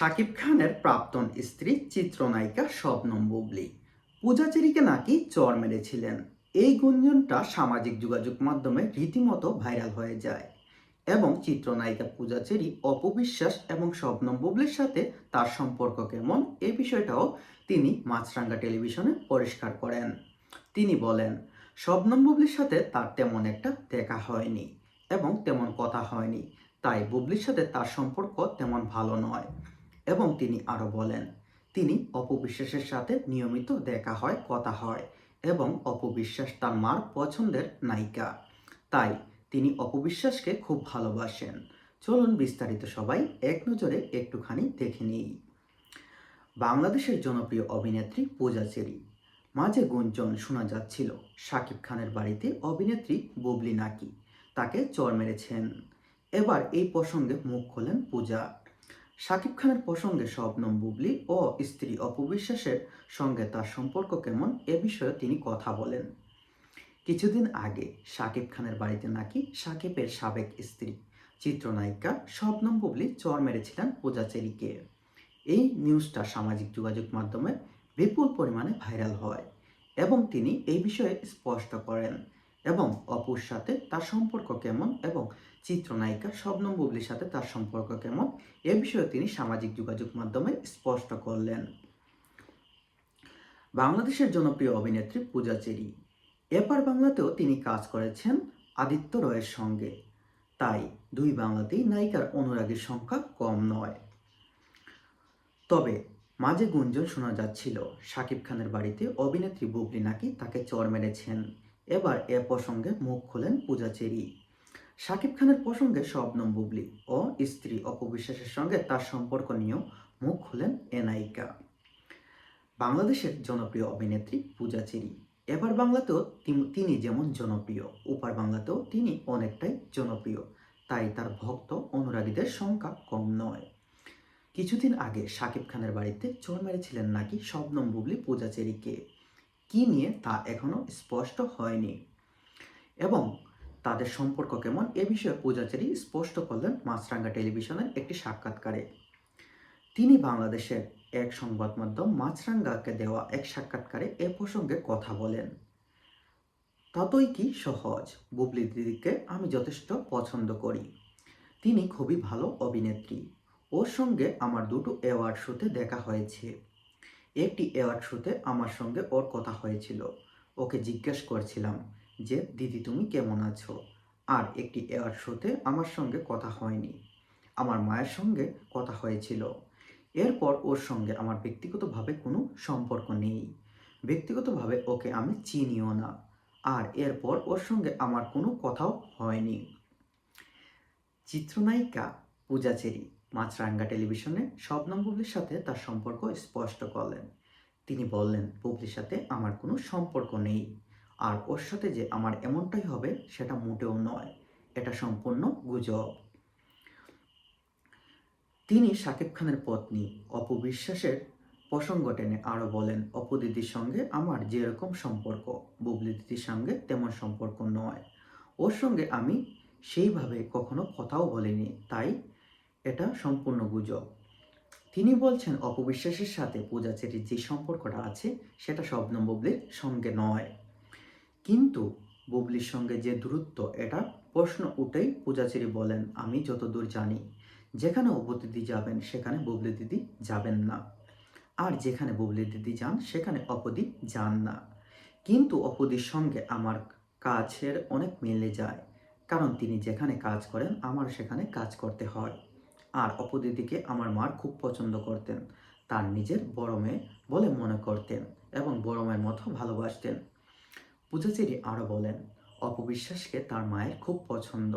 শাকিব খানের প্রাক্তন স্ত্রী চিত্রনায়িকা শবনম বুবলী পূজা চেরিকে নাকি চর মেরেছিলেন। এই গুঞ্জনটা সামাজিক যোগাযোগ মাধ্যমে রীতিমতো ভাইরাল হয়ে যায় এবং চিত্রনায়িকা পূজা চেরি অপবিশ্বাস এবং শবনম বুবলীর সাথে তার সম্পর্ক কেমন এই বিষয়টাও তিনি মাছরাঙ্গা টেলিভিশনে পরিষ্কার করেন। তিনি বলেন, শবনম বুবলীর সাথে তার তেমন একটা দেখা হয়নি এবং তেমন কথা হয়নি, তাই বুবলীর সাথে তার সম্পর্ক তেমন ভালো নয়। এবং তিনি আরও বলেন, তিনি অপবিশ্বাসের সাথে নিয়মিত দেখা হয়, কথা হয় এবং অপবিশ্বাস তার মার পছন্দের নায়িকা, তাই তিনি অপবিশ্বাসকে খুব ভালোবাসেন। চলুন বিস্তারিত সবাই এক নজরে একটুখানি দেখে নিই। বাংলাদেশের জনপ্রিয় অভিনেত্রী পূজা চেরি। মাঝে গুঞ্জন শোনা যাচ্ছিল শাকিব খানের বাড়িতে অভিনেত্রী বুবলী নাকি তাকে চর মেরেছেন। এবার এই প্রসঙ্গে মুখ খোলেন পূজা। শাকিব খানের প্রসঙ্গে শবনম বুবলী ও স্ত্রী অপবিশ্বাসের সঙ্গে তার সম্পর্ক কেমন এ বিষয়ে তিনি কথা বলেন। কিছুদিন আগে শাকিব খানের বাড়িতে নাকি শাকিবের সাবেক স্ত্রী চিত্রনায়িকা শবনম বুবলী চর মেরেছিলেন পূজা চেরিকে। এই নিউজটা সামাজিক যোগাযোগ মাধ্যমে বিপুল পরিমাণে ভাইরাল হয় এবং তিনি এই বিষয়ে স্পষ্ট করেন এবং অপুর সাথে তার সম্পর্ক কেমন এবং চিত্রনায়িকা শবনম বুবলীর সাথে তার সম্পর্ক কেমন এ বিষয়ে তিনি সামাজিক যোগাযোগ মাধ্যমে স্পষ্ট করলেন। বাংলাদেশের জনপ্রিয় অভিনেত্রী পূজা চেরি এপার বাংলাতেও তিনি কাজ করেছেন আদিত্য রয়ের সঙ্গে, তাই দুই বাংলাতেই নায়িকার অনুরাগীর সংখ্যা কম নয়। তবে মাঝে গুঞ্জন শোনা যাচ্ছিল শাকিব খানের বাড়িতে অভিনেত্রী বুবলী নাকি তাকে চর মেরেছেন। এবার এ প্রসঙ্গে মুখ খোলেন পূজা চেরি। শাকিব খানের প্রসঙ্গে শবনম বুবলী ও স্ত্রী অপবিশ্বাসের সঙ্গে তার সম্পর্ক নিয়েও মুখ খুলেন এ নায়িকা। বাংলাদেশের জনপ্রিয় অভিনেত্রী পূজা চেরি এবার বাংলাতেও তিনি যেমন জনপ্রিয়, ওপার বাংলাতেও তিনি অনেকটাই জনপ্রিয়, তাই তার ভক্ত অনুরাগীদের সংখ্যা কম নয়। কিছুদিন আগে শাকিব খানের বাড়িতে চোর মেরেছিলেন নাকি শবনম বুবলী পূজা চেরিকে, কি নিয়ে তা এখনো স্পষ্ট হয়নি এবং তাদের সম্পর্ক কেমন এ বিষয়ে পূজা চেরি স্পষ্ট করলেন মাছরাঙ্গা টেলিভিশনের একটি সাক্ষাৎকারে। তিনি বাংলাদেশের এক সংবাদ মাধ্যম মাছরাঙ্গাকে দেওয়া এক সাক্ষাৎকারে এ প্রসঙ্গে কথা বলেন। ততই কি সহজ, বুবলী দিদিকে আমি যথেষ্ট পছন্দ করি, তিনি খুবই ভালো অভিনেত্রী। ওর সঙ্গে আমার দুটো অ্যাওয়ার্ড শোতে দেখা হয়েছে। একটি অ্যাওয়ার্ড শোতে আমার সঙ্গে ওর কথা হয়েছিল, ওকে জিজ্ঞেস করছিলাম যে দিদি তুমি কেমন আছো। আর একটি অ্যাওয়ার্ড শোতে আমার সঙ্গে কথা হয়নি, আমার মায়ের সঙ্গে কথা হয়েছিল। এরপর ওর সঙ্গে আমার ব্যক্তিগতভাবে কোনো সম্পর্ক নেই, ব্যক্তিগতভাবে ওকে আমি চিনিও না, আর এরপর ওর সঙ্গে আমার কোনো কথাও হয়নি। চিত্রনায়িকা পূজা চেরি মাছরাঙ্গা টেলিভিশনে শবনম বুবলীর সাথে তার সম্পর্ক স্পষ্ট করলেন। তিনি বললেন, বুবলীর সাথে আমার কোনো সম্পর্ক নেই, আর ওর সাথে যে আমার এমনটাই হবে সেটা মোটেও নয়, এটা সম্পূর্ণ গুজব। তিনি শাকিব খানের পত্নী অপু বিশ্বাসের প্রসঙ্গ টেনে আরও বলেন, অপু দিদির সঙ্গে আমার যেরকম সম্পর্ক বুবলী দিদির সঙ্গে তেমন সম্পর্ক নয়, ওর সঙ্গে আমি সেইভাবে কখনো কথাও বলিনি, তাই এটা সম্পূর্ণ গুজব। তিনি বলছেন অপবিশ্বাসের সাথে পূজা চেরির যে সম্পর্কটা আছে সেটা শবনম বুবলীর সঙ্গে নয়, কিন্তু বুবলীর সঙ্গে যে দূরত্ব এটা প্রশ্ন উঠেই পূজা চেরি বলেন, আমি যতদূর জানি যেখানে অপু দিদি যাবেন সেখানে বুবলী দিদি যাবেন না, আর যেখানে বুবলী দিদি যান সেখানে অপুদি যান না। কিন্তু অপুদির সঙ্গে আমার কাজের অনেক মিলে যায়, কারণ তিনি যেখানে কাজ করেন আমার সেখানে কাজ করতে হয়। আর অপুদিদিকে আমার মার খুব পছন্দ করতেন, তার নিজের বড় মেয়ে বলে মনে করতেন এবং বড় মেয়ের মতো ভালোবাসতেন। পূজা চেরি আরও বলেন, অপবিশ্বাসকে তার মায়ের খুব পছন্দ।